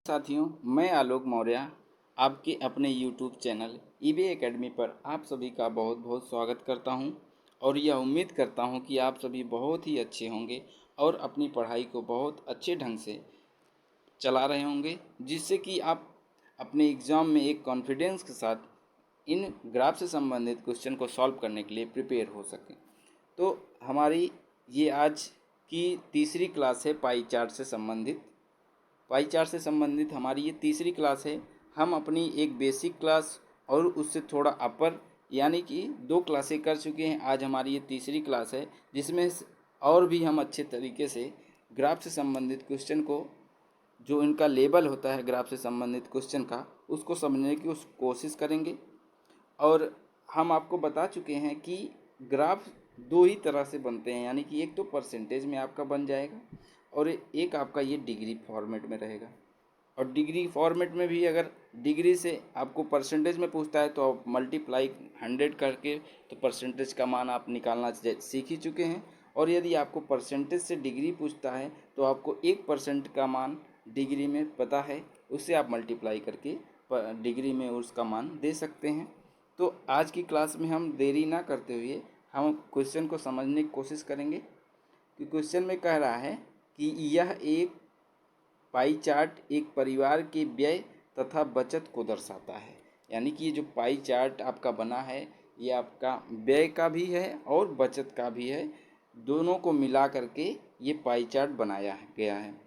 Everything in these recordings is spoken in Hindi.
साथियों, मैं आलोक मौर्य आपके अपने YouTube चैनल ईबी एकेडमी पर आप सभी का बहुत बहुत स्वागत करता हूं और यह उम्मीद करता हूं कि आप सभी बहुत ही अच्छे होंगे और अपनी पढ़ाई को बहुत अच्छे ढंग से चला रहे होंगे, जिससे कि आप अपने एग्ज़ाम में एक कॉन्फिडेंस के साथ इन ग्राफ से संबंधित क्वेश्चन को सॉल्व करने के लिए प्रिपेयर हो सकें। तो हमारी ये आज की तीसरी क्लास है पाई चार्ट से संबंधित हमारी ये तीसरी क्लास है। हम अपनी एक बेसिक क्लास और उससे थोड़ा अपर यानी कि 2 क्लासें कर चुके हैं। आज हमारी ये तीसरी क्लास है जिसमें और भी हम अच्छे तरीके से ग्राफ से संबंधित क्वेश्चन को, जो इनका लेबल होता है ग्राफ से संबंधित क्वेश्चन का, उसको समझने की कोशिश करेंगे। और हम आपको बता चुके हैं कि ग्राफ 2 ही तरह से बनते हैं, यानी कि एक तो परसेंटेज में आपका बन जाएगा और एक आपका ये डिग्री फॉर्मेट में रहेगा। और डिग्री फॉर्मेट में भी अगर डिग्री से आपको परसेंटेज में पूछता है तो आप मल्टीप्लाई 100 करके तो परसेंटेज का मान आप निकालना सीख ही चुके हैं। और यदि आपको परसेंटेज से डिग्री पूछता है तो आपको 1% का मान डिग्री में पता है, उससे आप मल्टीप्लाई करके डिग्री में उसका मान दे सकते हैं। तो आज की क्लास में हम देरी ना करते हुए हम क्वेश्चन को समझने की कोशिश करेंगे कि क्वेश्चन में कह रहा है कि यह एक पाई चार्ट एक परिवार के व्यय तथा बचत को दर्शाता है। यानी कि ये जो पाई चार्ट आपका बना है ये आपका व्यय का भी है और बचत का भी है, दोनों को मिला करके ये पाई चार्ट बनाया गया है।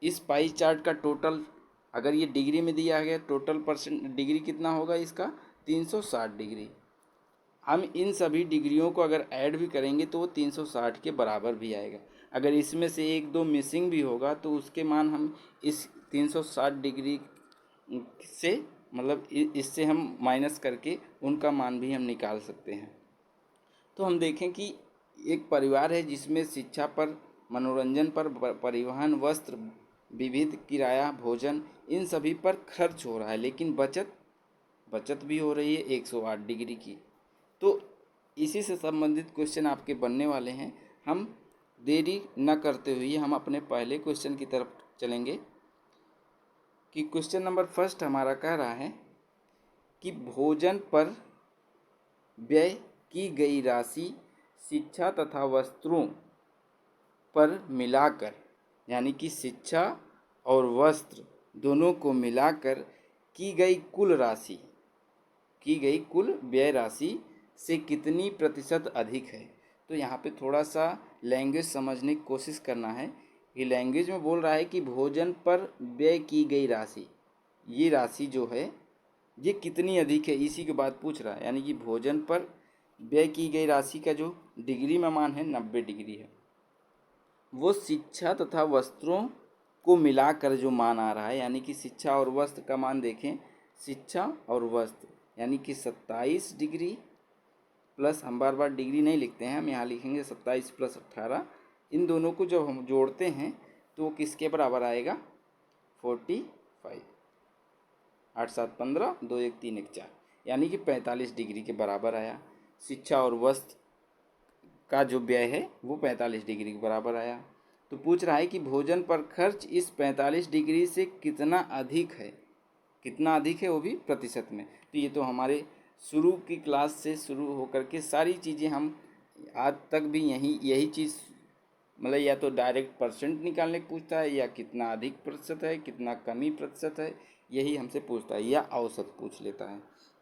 इस पाई चार्ट का टोटल अगर ये डिग्री में दिया गया, टोटल परसेंट डिग्री कितना होगा इसका 360 डिग्री। हम इन सभी डिग्रियों को अगर ऐड भी करेंगे तो वो 360 के बराबर भी आएगा। अगर इसमें से 1-2 मिसिंग भी होगा तो उसके मान हम इस 360 डिग्री से मतलब इससे हम माइनस करके उनका मान भी हम निकाल सकते हैं। तो हम देखें कि एक परिवार है जिसमें शिक्षा पर, मनोरंजन पर, परिवहन, वस्त्र, विविध किराया, भोजन, इन सभी पर खर्च हो रहा है, लेकिन बचत भी हो रही है 108 डिग्री की। तो इसी से संबंधित क्वेश्चन आपके बनने वाले हैं। हम देरी न करते हुए हम अपने पहले क्वेश्चन की तरफ चलेंगे कि क्वेश्चन नंबर फर्स्ट हमारा कह रहा है कि भोजन पर व्यय की गई राशि शिक्षा तथा वस्त्रों पर मिलाकर, यानी कि शिक्षा और वस्त्र दोनों को मिलाकर की गई कुल व्यय राशि से कितनी प्रतिशत अधिक है। तो यहाँ पे थोड़ा सा लैंग्वेज समझने की कोशिश करना है कि लैंग्वेज में बोल रहा है कि भोजन पर व्यय की गई राशि, ये राशि जो है ये कितनी अधिक है, इसी के बाद पूछ रहा है। यानी कि भोजन पर व्यय की गई राशि का जो डिग्री में मान है 90 डिग्री है, वो शिक्षा तथा वस्त्रों को मिलाकर जो मान आ रहा है, यानी कि शिक्षा और वस्त्र का मान देखें, शिक्षा और वस्त्र यानी कि 27 डिग्री प्लस, हम बार बार डिग्री नहीं लिखते हैं, हम यहाँ लिखेंगे 27 प्लस 18। इन दोनों को जब हम जोड़ते हैं तो किसके बराबर आएगा 45। 8 7 15, 2 1 3 1 4, यानी कि 45 डिग्री के बराबर आया। शिक्षा और वस्त्र का जो व्यय है वो 45 डिग्री के बराबर आया। तो पूछ रहा है कि भोजन पर खर्च इस 45 डिग्री से कितना अधिक है, कितना अधिक है वो भी प्रतिशत में। तो ये तो हमारे शुरू की क्लास से शुरू होकर के सारी चीज़ें हम आज तक भी यही चीज़, मतलब या तो डायरेक्ट परसेंट निकालने को पूछता है, या कितना अधिक प्रतिशत है, कितना कमी प्रतिशत है, यही हमसे पूछता है, या औसत पूछ लेता है।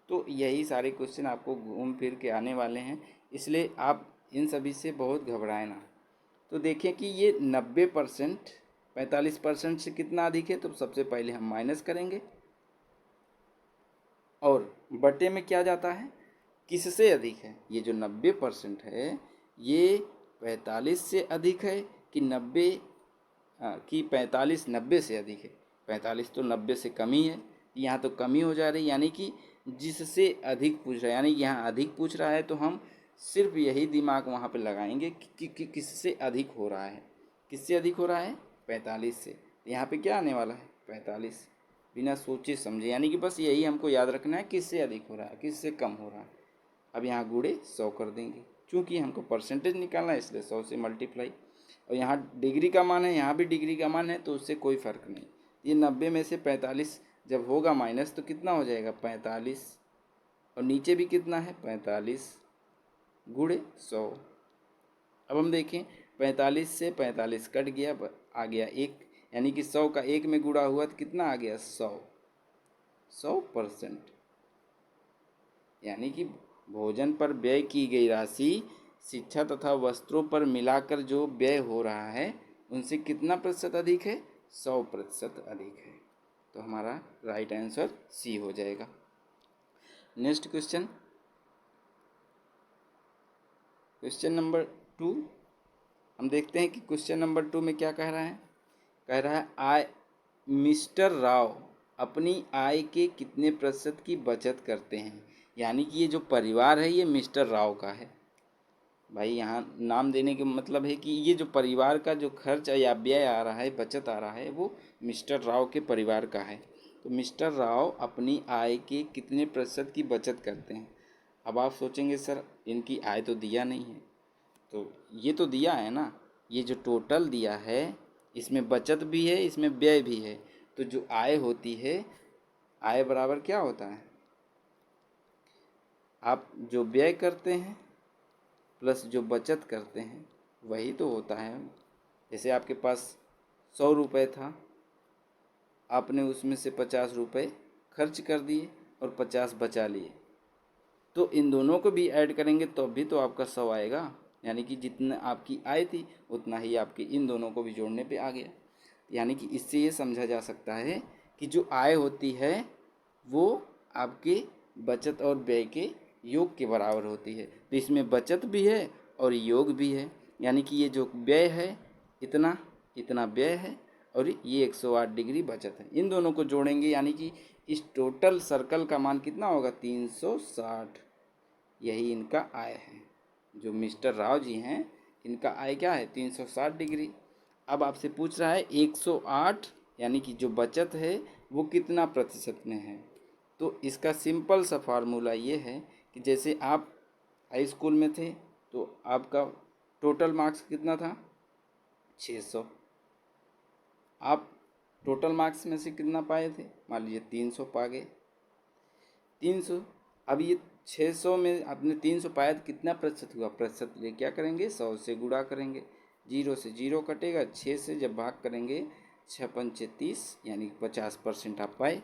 तो यही सारे क्वेश्चन आपको घूम फिर के आने वाले हैं, इसलिए आप इन सभी से बहुत घबराएं ना। तो देखें कि ये 90% 45% से कितना अधिक है, तो सबसे पहले हम माइनस करेंगे और बटे में क्या जाता है, किससे अधिक है। ये जो 90% है ये 45 से अधिक है कि 90 कि 45 90 से अधिक है। 45 तो 90 से कमी है, यहाँ तो कमी हो जा रही, यानी कि जिससे अधिक पूछ रहा है, यानी यहाँ अधिक पूछ रहा है तो हम सिर्फ यही दिमाग वहाँ पे लगाएंगे कि किससे अधिक हो रहा है। किससे अधिक हो रहा है 45 से, यहाँ पे क्या आने वाला है 45, बिना सोचे समझे, यानी कि बस यही हमको याद रखना है किससे अधिक हो रहा है किससे कम हो रहा है। अब यहाँ गुणे 100 कर देंगे, चूँकि हमको परसेंटेज निकालना है इसलिए 100 से मल्टीप्लाई। और यहाँ डिग्री का मान है, यहाँ भी डिग्री का मान है, तो उससे कोई फ़र्क नहीं, ये 90 में से 45 जब होगा माइनस तो कितना हो जाएगा 45, और नीचे भी कितना है 45 गुणे 100। अब हम देखें 45 से 45 कट गया, आ गया 1, यानी कि 100 का 1 में गुणा हुआ तो कितना आ गया 100%। यानी कि भोजन पर व्यय की गई राशि शिक्षा तथा वस्त्रों पर मिलाकर जो व्यय हो रहा है उनसे कितना प्रतिशत अधिक है, 100% अधिक है। तो हमारा राइट आंसर सी हो जाएगा। Next question, question number 2। हम देखते हैं कि क्वेश्चन नंबर 2 में क्या कह रहा है। कह रहा है आय मिस्टर राव अपनी आय के कितने प्रतिशत की बचत करते हैं। यानी कि ये जो परिवार है ये मिस्टर राव का है। भाई यहाँ नाम देने के मतलब है कि ये जो परिवार का जो खर्च या व्यय आ रहा है, बचत आ रहा है, वो मिस्टर राव के परिवार का है। तो मिस्टर राव अपनी आय के कितने प्रतिशत की बचत करते हैं। अब आप सोचेंगे सर इनकी आय तो दिया नहीं है, तो ये तो दिया है ना, ये जो टोटल दिया है इसमें बचत भी है, इसमें व्यय भी है। तो जो आय होती है, आय बराबर क्या होता है, आप जो व्यय करते हैं प्लस जो बचत करते हैं वही तो होता है। जैसे आपके पास 100 रुपये था, आपने उसमें से 50 रुपये खर्च कर दिए और 50 बचा लिए, तो इन दोनों को भी ऐड करेंगे तो भी तो आपका 100 आएगा। यानी कि जितना आपकी आय थी उतना ही आपकी इन दोनों को भी जोड़ने पे आ गया। यानी कि इससे ये समझा जा सकता है कि जो आय होती है वो आपके बचत और व्यय के योग के बराबर होती है। तो इसमें बचत भी है और योग भी है। यानी कि ये जो व्यय है इतना इतना व्यय है और ये 108 डिग्री बचत है। इन दोनों को जोड़ेंगे यानी कि इस टोटल सर्कल का मान कितना होगा 360। यही इनका आय है। जो मिस्टर राव जी हैं इनका आय क्या है 360 डिग्री। अब आपसे पूछ रहा है 108 यानी कि जो बचत है वो कितना प्रतिशत में है। तो इसका सिंपल सा फार्मूला ये है कि जैसे आप हाई स्कूल में थे तो आपका टोटल मार्क्स कितना था 600, आप टोटल मार्क्स में से कितना पाए थे, मान लीजिए 300 पा गए। 300, अब ये 600 में आपने 300 पाया तो कितना प्रतिशत हुआ, प्रतिशत ले क्या करेंगे 100 से गुणा करेंगे, 0 से 0 कटेगा, 6 से जब भाग करेंगे 6 पंचे 30 यानी 50% आप पाए।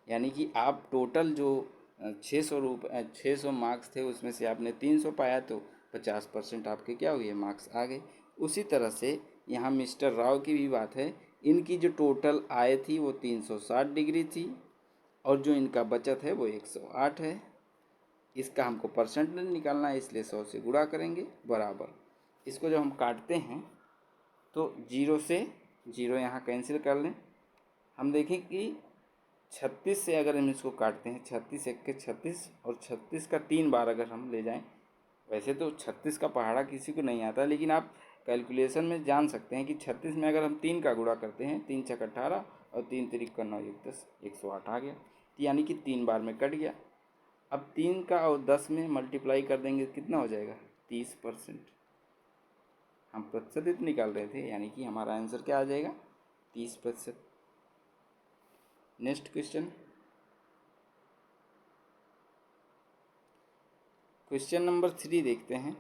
यानी कि आप टोटल जो 600 मार्क्स थे उसमें से आपने 300 पाया तो 50% आपके क्या हुए मार्क्स आ गए। उसी तरह से यहाँ मिस्टर राव की भी बात है, इनकी जो टोटल आय थी वो 360 डिग्री थी और जो इनका बचत है वो 108 है। इसका हमको परसेंट निकालना है इसलिए 100 से गुणा करेंगे बराबर। इसको जब हम काटते हैं तो 0 से 0 यहाँ कैंसिल कर लें। हम देखें कि 36 से अगर हम इसको काटते हैं 36 एक के 36 और 36 का 3 बार अगर हम ले जाएं, वैसे तो 36 का पहाड़ा किसी को नहीं आता, लेकिन आप कैलकुलेशन में जान सकते हैं कि 36 में अगर हम 3 का गुणा करते हैं 3 छक 18 और 3 तिरिक का 9 एक 10 108 आ गया। यानी कि 3 बार में कट गया। अब 3 का और 10 में मल्टीप्लाई कर देंगे कितना हो जाएगा 30%। हम प्रतिशत निकाल रहे थे यानी कि हमारा आंसर क्या आ जाएगा 30%। नेक्स्ट क्वेश्चन, क्वेश्चन नंबर 3 देखते हैं।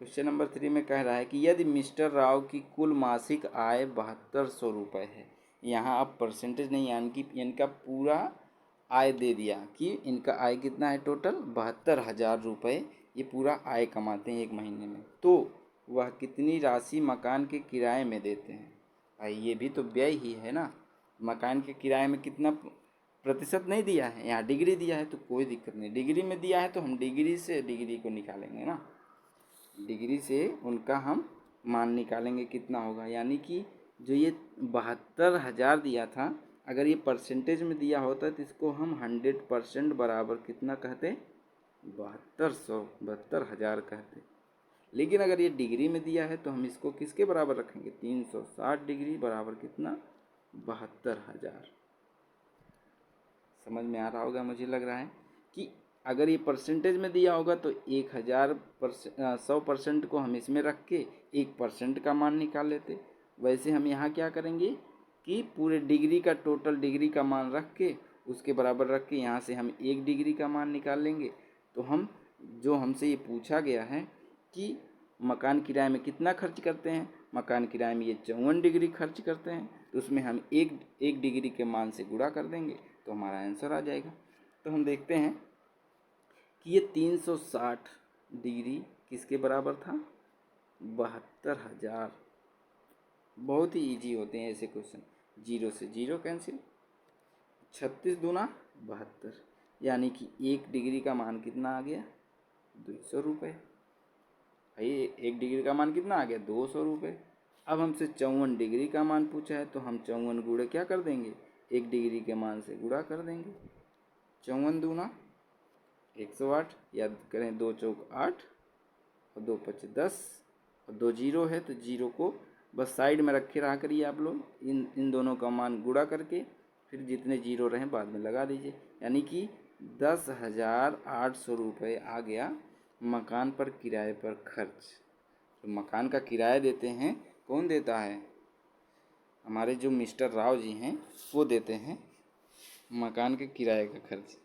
क्वेश्चन नंबर 3 में कह रहा है कि यदि मिस्टर राव की कुल मासिक आय 7200 रुपये है। यहाँ आप परसेंटेज नहीं यानी कि इनका पूरा आय दे दिया कि इनका आय कितना है टोटल 72,000 रुपये ये पूरा आय कमाते हैं एक महीने में। तो वह कितनी राशि मकान के किराए में देते हैं। भाई ये भी तो व्यय ही है ना। मकान के किराए में कितना प्रतिशत नहीं दिया है, यहाँ डिग्री दिया है तो कोई दिक्कत नहीं। डिग्री में दिया है तो हम डिग्री से डिग्री को निकालेंगे ना, डिग्री से उनका हम मान निकालेंगे कितना होगा। यानी कि जो ये 72,000 दिया था अगर ये परसेंटेज में दिया होता तो इसको हम 100% बराबर कितना कहते 72,000 कहते। लेकिन अगर ये डिग्री में दिया है तो हम इसको किसके बराबर रखेंगे 360 डिग्री बराबर कितना 72,000। समझ में आ रहा होगा मुझे लग रहा है कि अगर ये परसेंटेज में दिया होगा तो 100% को हम इसमें रख के 1% का मान निकाल लेते। वैसे हम यहाँ क्या करेंगे कि पूरे डिग्री का टोटल डिग्री का मान रख के उसके बराबर रख के यहाँ से हम 1 डिग्री का मान निकाल लेंगे। तो हम जो हमसे ये पूछा गया है कि मकान किराए में कितना खर्च करते हैं, मकान किराए में ये 54 डिग्री खर्च करते हैं, तो उसमें हम एक डिग्री के मान से गुणा कर देंगे तो हमारा आंसर आ जाएगा। तो हम देखते हैं कि ये 360 डिग्री किसके बराबर था, 72,000। बहुत ही इजी होते हैं ऐसे क्वेश्चन। 0 से 0 कैंसिल, 36 दूना 72, यानी कि 1 डिग्री का मान कितना आ गया, 200 रुपये। भाई 1 डिग्री का मान कितना आ गया, 200 रुपये। अब हमसे 54 डिग्री का मान पूछा है तो हम 54 गुणे क्या कर देंगे, 1 डिग्री के मान से गुणा कर देंगे। 54 दूना 108, याद करें 2 चौक 8 और 2 पचे 10 और 2 जीरो है तो जीरो को बस साइड में रखे रहा करिए आप लोग। इन दोनों का मान गुणा करके फिर जितने जीरो रहें बाद में लगा दीजिए, यानी कि 10,800 रुपये आ गया मकान पर किराए पर खर्च। तो मकान का किराया देते हैं, कौन देता है, हमारे जो मिस्टर राव जी हैं वो देते हैं मकान के किराए का खर्च।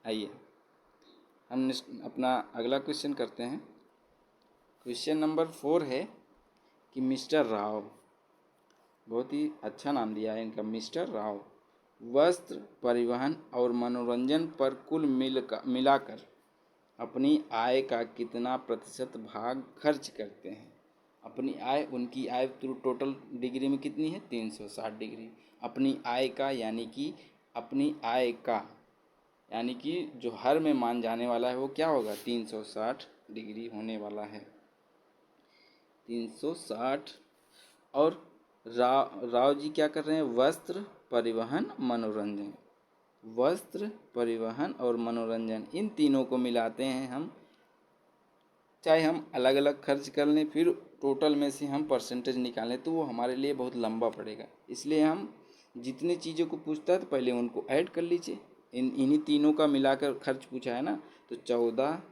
आइए हम अपना अगला क्वेश्चन करते हैं। क्वेश्चन नंबर 4 है कि मिस्टर राव, बहुत ही अच्छा नाम दिया है इनका, मिस्टर राव वस्त्र, परिवहन और मनोरंजन पर कुल मिलाकर अपनी आय का कितना प्रतिशत भाग खर्च करते हैं। अपनी आय, उनकी आय टोटल डिग्री में कितनी है, 360 डिग्री। अपनी आय का यानी कि अपनी आय का यानी कि जो हर में मान जाने वाला है वो क्या होगा, 360 डिग्री होने वाला है, 360। और राव जी क्या कर रहे हैं, वस्त्र, परिवहन, मनोरंजन। वस्त्र, परिवहन और मनोरंजन, इन तीनों को मिलाते हैं हम, चाहे हम अलग अलग खर्च कर लें फिर टोटल में से हम परसेंटेज निकालें तो वो हमारे लिए बहुत लंबा पड़ेगा। इसलिए हम जितनी चीज़ों को पूछता है तो पहले उनको ऐड कर लीजिए। इन्हीं तीनों का मिलाकर खर्च पूछा है ना, तो 14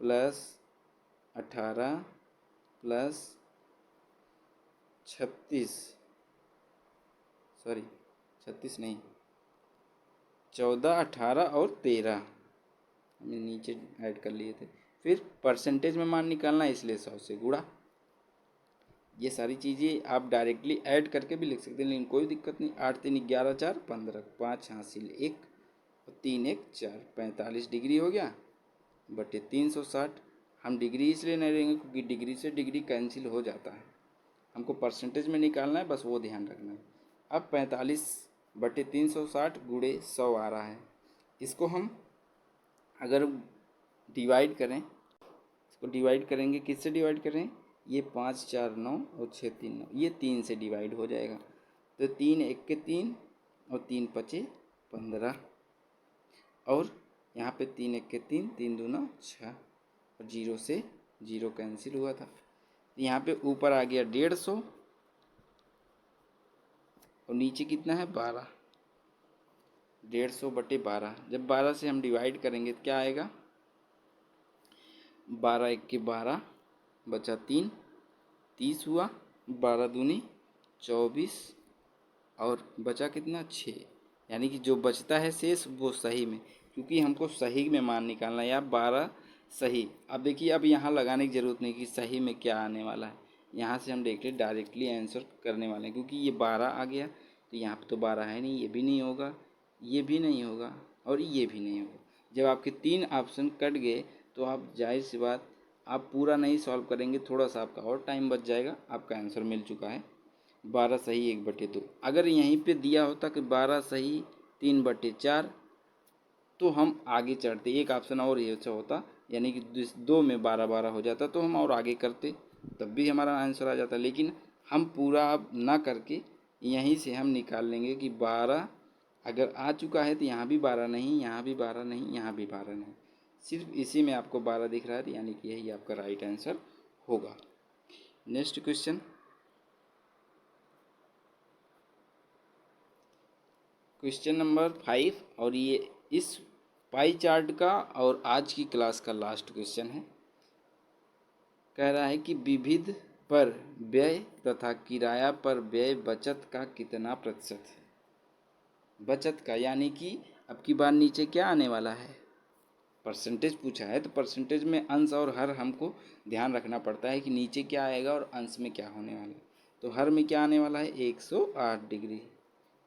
प्लस 18 प्लस 36 नहीं, 14, 18 और 13 हमने नीचे ऐड कर लिए थे। फिर परसेंटेज में मान निकालना है इसलिए 100 से गुणा। ये सारी चीज़ें आप डायरेक्टली ऐड करके भी लिख सकते हैं, लेकिन कोई दिक्कत नहीं। 8 3 11 4 15, 5 हासिल 1 और 3 1 4, 45 डिग्री हो गया बटे 360। हम डिग्री इसलिए नहीं लेंगे क्योंकि डिग्री से डिग्री कैंसिल हो जाता है, हमको परसेंटेज में निकालना है, बस वो ध्यान रखना है। अब 45 बटे 360 गुणे 100 आ रहा है। इसको हम अगर डिवाइड करें, इसको डिवाइड करेंगे, किससे डिवाइड करें, ये 5 4 9 और 6 3 9, ये 3 से डिवाइड हो जाएगा। तो 3 1 के 3 और 3 पचे 15, और यहाँ पे 3 1 के 3, 3 दूना 6 और 0 से 0 कैंसिल हुआ था। यहाँ पे ऊपर आ गया 150 और नीचे कितना है 12, 150 बटे 12। जब 12 से हम डिवाइड करेंगे तो क्या आएगा, 12 1 के 12 बचा 3, 30 हुआ, 12 दूनी 24 और बचा कितना 6, यानी कि जो बचता है शेष वो सही में, क्योंकि हमको सही में मान निकालना है। या 12 सही। अब देखिए, अब यहाँ लगाने की ज़रूरत नहीं कि सही में क्या आने वाला है, यहाँ से हम डायरेक्टली आंसर करने वाले हैं, क्योंकि ये 12 आ गया तो यहाँ पे तो 12 है नहीं, ये भी नहीं होगा, ये भी नहीं होगा और ये भी नहीं होगा। जब आपके 3 ऑप्शन कट गए तो आप जाहिर सी बात आप पूरा नहीं सॉल्व करेंगे, थोड़ा सा आपका और टाइम बच जाएगा, आपका आंसर मिल चुका है 12 सही 1/2। अगर यहीं पे दिया होता कि 12 सही 3/4 तो हम आगे चढ़ते, एक ऑप्शन और ये अच्छा होता, यानी कि 2 में 12 12 हो जाता तो हम और आगे करते, तब भी हमारा आंसर आ जाता। लेकिन हम पूरा अब ना करके यहीं से हम निकाल लेंगे कि 12 अगर आ चुका है तो यहाँ भी 12 नहीं, यहाँ भी 12 नहीं, यहाँ भी 12 नहीं, सिर्फ इसी में आपको 12 दिख रहा है, यानी कि यही आपका राइट आंसर होगा। नेक्स्ट क्वेश्चन, क्वेश्चन नंबर 5, और ये इस पाई चार्ट का और आज की क्लास का लास्ट क्वेश्चन है। कह रहा है कि विविध पर व्यय तथा किराया पर व्यय बचत का कितना प्रतिशत है। बचत का यानी कि अब की बार नीचे क्या आने वाला है, परसेंटेज पूछा है, तो परसेंटेज में अंश और हर हमको ध्यान रखना पड़ता है कि नीचे क्या आएगा और अंश में क्या होने वाला है। तो हर में क्या आने वाला है 108 डिग्री,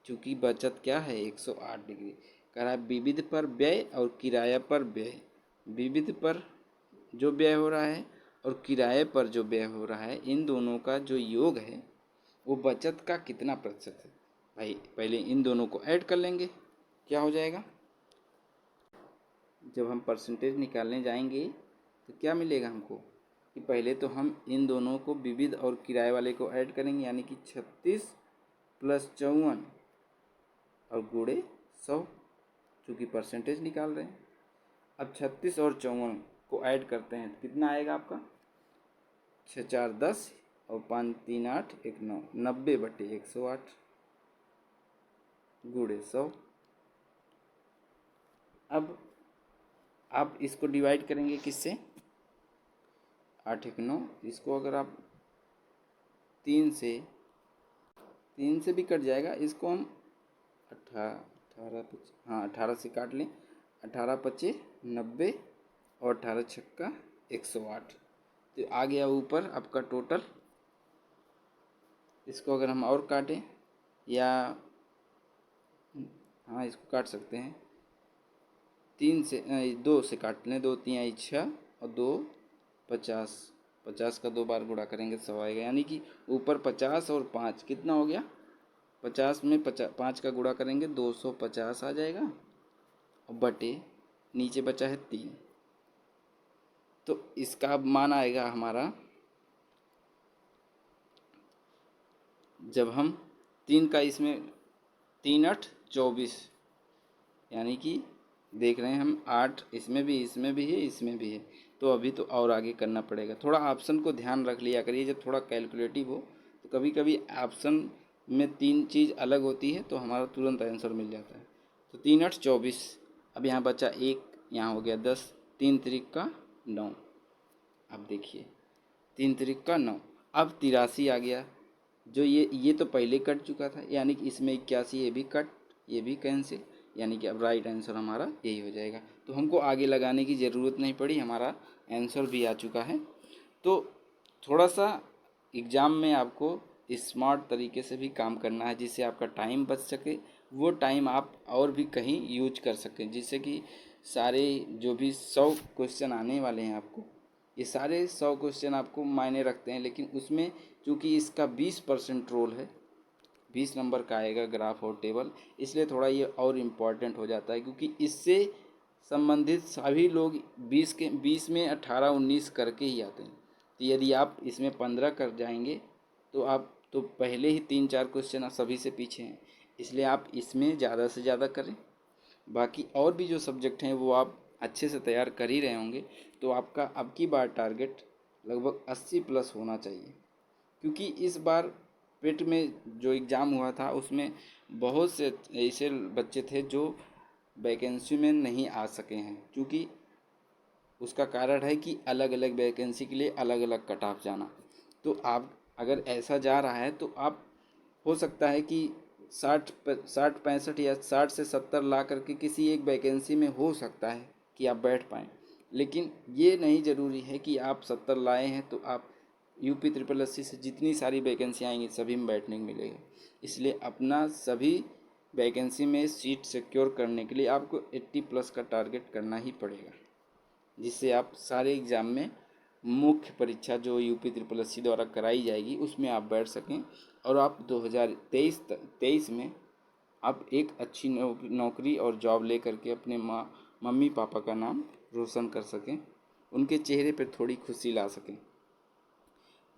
चूँकि बचत क्या है 108 डिग्री। कह रहा है विविध पर व्यय और किराया पर व्यय, विविध पर जो व्यय हो रहा है और किराए पर जो व्यय हो रहा है, इन दोनों का जो योग है वो बचत का कितना प्रतिशत है। भाई पहले इन दोनों को ऐड कर लेंगे, क्या हो जाएगा, जब हम परसेंटेज निकालने जाएंगे तो क्या मिलेगा हमको कि पहले तो हम इन दोनों को विविध और किराए वाले को ऐड करेंगे, यानी कि 36 + 54 और गुणे 100, चूँकि परसेंटेज निकाल रहे हैं। अब 36 और 54 को ऐड करते हैं तो कितना आएगा आपका, 6 4 10 और 5 3 8 1 9, 90/108 गुणे 100। अब आप इसको डिवाइड करेंगे किससे, 8 1 9, इसको अगर आप 3 से भी कट जाएगा, इसको हम 18 से काट लें, 18 × 5 = 90 और 18 × 6 = 108। तो आ गया ऊपर आपका टोटल। इसको अगर हम और काटें या हाँ इसको काट सकते हैं, 2 से काट लें, 2 3 6 और 2 50, 50 का 2 बार गुणा करेंगे 100 आएगा, यानी कि ऊपर 50 और 5 कितना हो गया, 50 में 5 का गुणा करेंगे 250 आ जाएगा, और बटे नीचे बचा है 3, तो इसका अब मान आएगा हमारा, जब हम 3 का इसमें 3 8 24, यानी कि देख रहे हैं हम 8 इसमें भी है इसमें भी है, तो अभी तो और आगे करना पड़ेगा। थोड़ा ऑप्शन को ध्यान रख लिया करिए, जब थोड़ा कैलकुलेटिव हो तो कभी कभी ऑप्शन में 3 चीज़ अलग होती है तो हमारा तुरंत आंसर मिल जाता है। तो 3 8 24, अब यहाँ बचा 1, यहाँ हो गया 10, 3 3 का 9, अब देखिए 3 3 का 9, अब 83 आ गया, जो ये तो पहले कट चुका था, यानी कि इसमें 81, ये भी कट, ये भी कैंसिल, यानी कि अब राइट आंसर हमारा यही हो जाएगा। तो हमको आगे लगाने की ज़रूरत नहीं पड़ी, हमारा आंसर भी आ चुका है। तो थोड़ा सा एग्ज़ाम में आपको स्मार्ट तरीके से भी काम करना है, जिससे आपका टाइम बच सके, वो टाइम आप और भी कहीं यूज कर सकें, जिससे कि सारे जो भी 100 क्वेश्चन आने वाले हैं आपको, ये सारे 100 क्वेश्चन आपको मायने रखते हैं, लेकिन उसमें चूँकि इसका 20% रोल है, 20 नंबर का आएगा ग्राफ और टेबल, इसलिए थोड़ा ये और इम्पॉर्टेंट हो जाता है, क्योंकि इससे संबंधित सभी लोग 20 में 18 19 करके ही आते हैं। तो यदि आप इसमें 15 कर जाएंगे तो आप तो पहले ही 3 4 क्वेश्चन सभी से पीछे हैं, इसलिए आप इसमें ज़्यादा से ज़्यादा करें। बाकी और भी जो सब्जेक्ट हैं वो आप अच्छे से तैयार कर ही रहे होंगे, तो आपका अब की बार टारगेट लगभग 80+ होना चाहिए, क्योंकि इस बार पेट में जो एग्ज़ाम हुआ था उसमें बहुत से ऐसे बच्चे थे जो वैकेंसी में नहीं आ सके हैं, क्योंकि उसका कारण है कि अलग अलग वैकेंसी के लिए अलग अलग कट ऑफ जाना। तो आप अगर ऐसा जा रहा है तो आप हो सकता है कि 60 65 या 60 से 70 ला करके किसी एक वैकेंसी में हो सकता है कि आप बैठ पाएँ, लेकिन ये नहीं ज़रूरी है कि आप 70 लाए हैं तो आप UP SSSC से जितनी सारी वैकेंसी आएंगी सभी में बैठने को मिलेगा। इसलिए अपना सभी वैकेंसी में सीट सिक्योर करने के लिए आपको 80+ का टारगेट करना ही पड़ेगा, जिससे आप सारे एग्ज़ाम में मुख्य परीक्षा जो UP SSSC द्वारा कराई जाएगी उसमें आप बैठ सकें, और आप 2023 में आप एक अच्छी नौकरी और जॉब ले करके अपने मम्मी पापा का नाम रोशन कर सकें, उनके चेहरे पर थोड़ी खुशी ला सकें।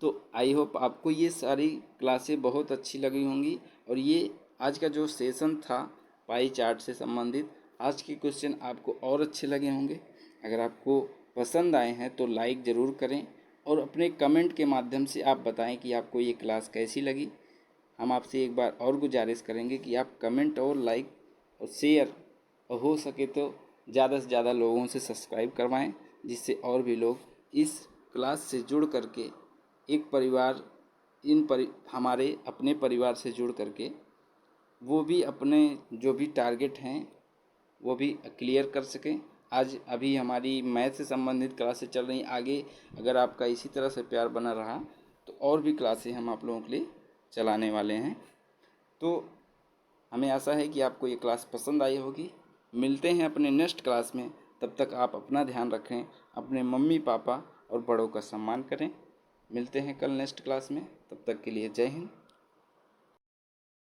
तो आई होप आपको ये सारी क्लासें बहुत अच्छी लगी होंगी, और ये आज का जो सेशन था पाई चार्ट से संबंधित, आज के क्वेश्चन आपको और अच्छे लगे होंगे। अगर आपको पसंद आए हैं तो लाइक ज़रूर करें, और अपने कमेंट के माध्यम से आप बताएं कि आपको ये क्लास कैसी लगी। हम आपसे एक बार और गुजारिश करेंगे कि आप कमेंट और लाइक और शेयर, और हो सके तो ज़्यादा से ज़्यादा लोगों से सब्सक्राइब करवाएं, जिससे और भी लोग इस क्लास से जुड़ करके एक परिवार हमारे अपने परिवार से जुड़ करके वो भी अपने जो भी टारगेट हैं वो भी क्लियर कर सकें। आज अभी हमारी मैथ से संबंधित क्लासेस चल रही, आगे अगर आपका इसी तरह से प्यार बना रहा तो और भी क्लासेस हम आप लोगों के लिए चलाने वाले हैं। तो हमें आशा है कि आपको ये क्लास पसंद आई होगी। मिलते हैं अपने नेक्स्ट क्लास में, तब तक आप अपना ध्यान रखें, अपने मम्मी पापा और बड़ों का सम्मान करें। मिलते हैं कल नेक्स्ट क्लास में, तब तक के लिए जय हिंद।